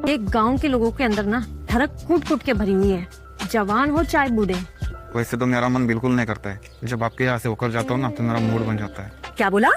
एक गांव के लोगों के अंदर ना धड़क कूट कूट के भरी हुई है, जवान हो चाहे बूढ़े। वैसे तो मेरा मन बिल्कुल नहीं करता है, जब आपके यहाँ से होकर जाता हूँ ना तो मेरा मूड बन जाता है। क्या बोला?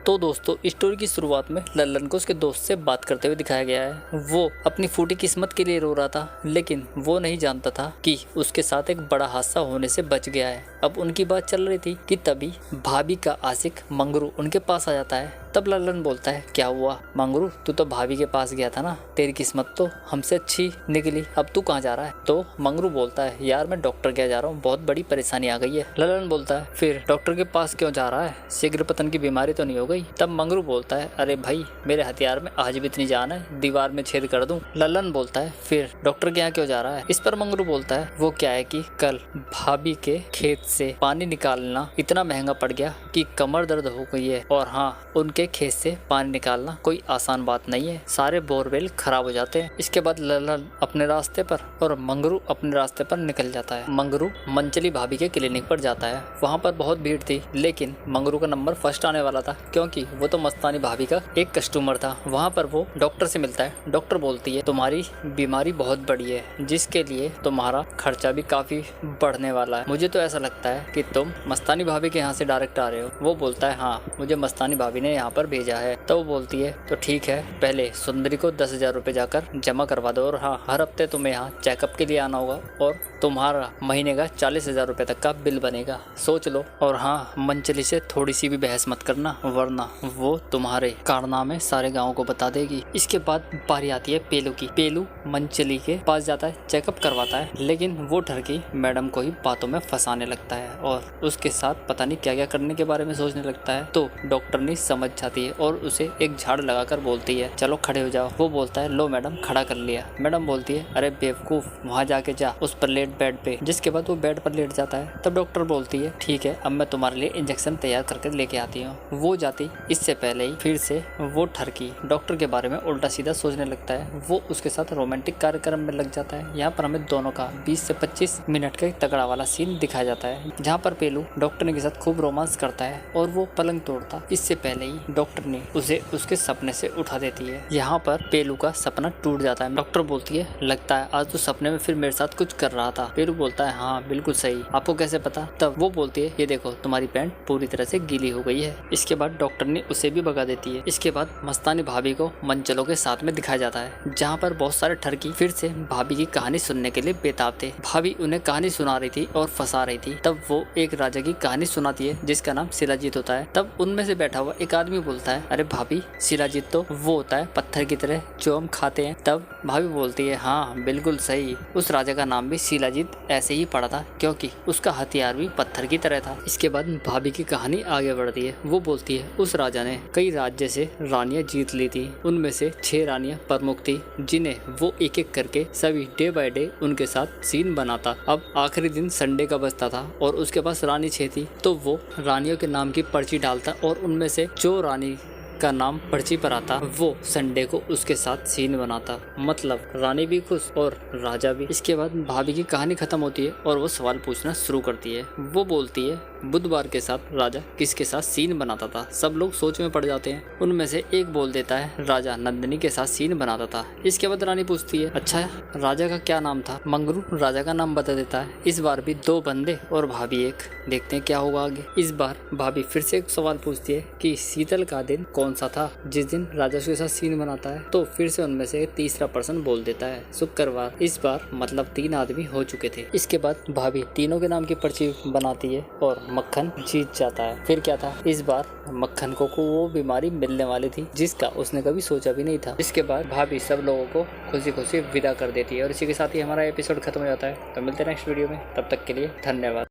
तो दोस्तों, स्टोरी की शुरुआत में लल्लन को उसके दोस्त से बात करते हुए दिखाया गया है। वो अपनी फूटी किस्मत के लिए रो रहा था, लेकिन वो नहीं जानता था कि उसके साथ एक बड़ा हादसा होने से बच गया है। अब उनकी बात चल रही थी कि तभी भाभी का आशिक मंगरू उनके पास आ जाता है। तब लल्लन बोलता है, क्या हुआ मंगरू, तू तो भाभी के पास गया था ना, तेरी किस्मत तो हमसे अच्छी निकली, अब तू कहाँ जा रहा है? तो मंगरू बोलता है, यार मैं डॉक्टर के जा रहा हूँ, बहुत बड़ी परेशानी आ गई है। लल्लन बोलता है, फिर डॉक्टर के पास क्यों जा रहा है, शीघ्र पतन की बीमारी तो नहीं हो गई? तब मंगरू बोलता है, अरे भाई मेरे हथियार में आज भी इतनी जान है, दीवार में छेद कर दूं। लल्लन बोलता है, फिर डॉक्टर के यहाँ क्यों जा रहा है? इस पर मंगरू बोलता है, वो क्या है कि कल भाभी के खेत से पानी निकालना इतना महंगा पड़ गया कि कमर दर्द हो गई है, और हाँ, उनके खेत से पानी निकालना कोई आसान बात नहीं है, सारे बोरवेल खराब हो जाते हैं। इसके बाद लल्लन अपने रास्ते पर और मंगरू अपने रास्ते पर निकल जाता है। मंगरू मंचली भाभी के क्लिनिक पर जाता है। वहाँ पर बहुत भीड़ थी, लेकिन मंगरू का नंबर फर्स्ट आने वाला था, क्योंकि वो तो मस्तानी भाभी का एक कस्टमर था। वहाँ पर वो डॉक्टर से मिलता है। डॉक्टर बोलती है, तुम्हारी बीमारी बहुत बड़ी है, जिसके लिए तुम्हारा खर्चा भी काफी बढ़ने वाला है। मुझे तो ऐसा लगता है कि तुम मस्तानी भाभी के यहाँ से डायरेक्ट आ रहे हो। वो बोलता है, हाँ, मुझे मस्तानी भाभी ने यहाँ पर भेजा है। तो वो बोलती है, तो ठीक है, पहले सुंदरी को 10,000 रुपए जाकर जमा करवा दो, और हाँ, हर हफ्ते तुम्हें यहाँ चेकअप के लिए आना होगा, और तुम्हारा महीने का 40,000 रुपए तक का बिल बनेगा, सोच लो। और हाँ, मंचली से थोड़ी सी भी बहस मत करना, वरना वो तुम्हारे कारनामे सारे गाँव को बता देगी। इसके बाद बारी आती है पेलू की। पेलू मंचली के पास जाता है, चेकअप करवाता है, लेकिन वो ठरकी मैडम को ही बातों में फंसाने लगता है और उसके साथ पता नहीं क्या क्या करने के बारे में सोचने लगता है। तो डॉक्टर ने समझ जाती है और उसे एक झाड़ लगाकर बोलती है, चलो खड़े हो जाओ। वो बोलता है, लो मैडम, खड़ा कर लिया। मैडम बोलती है, अरे बेवकूफ, वहाँ जाके जा, उस पर लेट बेड पे। जिसके बाद वो बेड पर लेट जाता है। तब डॉक्टर बोलती है, ठीक है, अब मैं तुम्हारे लिए इंजेक्शन तैयार करके लेके आती हूँ। वो जाती, इससे पहले ही फिर से वो ठरकी डॉक्टर के बारे में उल्टा सीधा सोचने लगता है। वो उसके साथ रोमांटिक कार्यक्रम में लग जाता है। यहाँ पर हमें दोनों का 20 से 25 मिनट का तगड़ा वाला सीन दिखाया जाता है, जहाँ पर पेलू डॉक्टर के साथ खूब रोमांस करता है और वो पलंग तोड़ता। इससे पहले ही डॉक्टर ने उसे उसके सपने से उठा देती है। यहाँ पर पेलू का सपना टूट जाता है। डॉक्टर बोलती है, लगता है आज तो सपने में फिर मेरे साथ कुछ कर रहा था। पेलू बोलता है, हाँ बिल्कुल सही, आपको कैसे पता? तब वो बोलती है, ये देखो, तुम्हारी पैंट पूरी तरह से गीली हो गई है। इसके बाद डॉक्टर ने उसे भी भगा देती है। इसके बाद मस्तानी भाभी को मंचलों के साथ में दिखाया जाता है, जहाँ पर बहुत सारे ठरकी फिर से भाभी की कहानी सुनने के लिए बेताब थे। भाभी उन्हें कहानी सुना रही थी और फंसा रही थी। तब वो एक राजा की कहानी सुनाती है, जिसका नाम शिलाजीत होता है। तब उनमें से बैठा हुआ एक आदमी बोलता है, अरे भाभी, शिलाजीत तो वो होता है पत्थर की तरह जो हम खाते हैं। तब भाभी बोलती है, हाँ बिल्कुल सही, उस राजा का नाम भी शिलाजीत ऐसे ही पड़ा था, क्योंकि उसका हथियार भी पत्थर की तरह था। इसके बाद भाभी की कहानी आगे बढ़ती है। वो बोलती है, उस राजा ने कई राज्य से रानियां जीत ली थी, उनमें से 6 रानियां प्रमुख थी, जिन्हें वो एक एक करके सभी डे बाय डे उनके साथ सीन बनाता। अब आखिरी दिन संडे का बचता था और उसके पास रानी 6 थी, तो वो रानियों के नाम की पर्ची डालता और उनमें से जो रानी का नाम पर्ची पर आता, वो संडे को उसके साथ सीन बनाता। मतलब रानी भी खुश और राजा भी। इसके बाद भाभी की कहानी खत्म होती है और वो सवाल पूछना शुरू करती है। वो बोलती है, बुधवार के साथ राजा किसके साथ सीन बनाता था? सब लोग सोच में पड़ जाते हैं। उनमें से एक बोल देता है, राजा नंदिनी के साथ सीन बनाता था। इसके बाद रानी पूछती है, अच्छा राजा का क्या नाम था? मंगरू राजा का नाम बता देता है। इस बार भी 2 बंदे और भाभी 1। देखते हैं क्या होगा आगे। इस बार भाभी फिर से एक सवाल पूछती है कि शीतल का दिन कौन सा था जिस दिन राजा के साथ सीन बनाता है? तो फिर से उनमें से तीसरा पर्सन बोल देता है, शुक्रवार। इस बार मतलब 3 आदमी हो चुके थे। इसके बाद भाभी तीनों के नाम की पर्ची बनाती है और मक्खन जीत जाता है। फिर क्या था, इस बार मक्खन को वो बीमारी मिलने वाली थी जिसका उसने कभी सोचा भी नहीं था। इसके बाद भाभी सब लोगों को खुशी खुशी विदा कर देती है और इसी के साथ ही हमारा एपिसोड खत्म हो जाता है। तो मिलते हैं नेक्स्ट वीडियो में, तब तक के लिए धन्यवाद।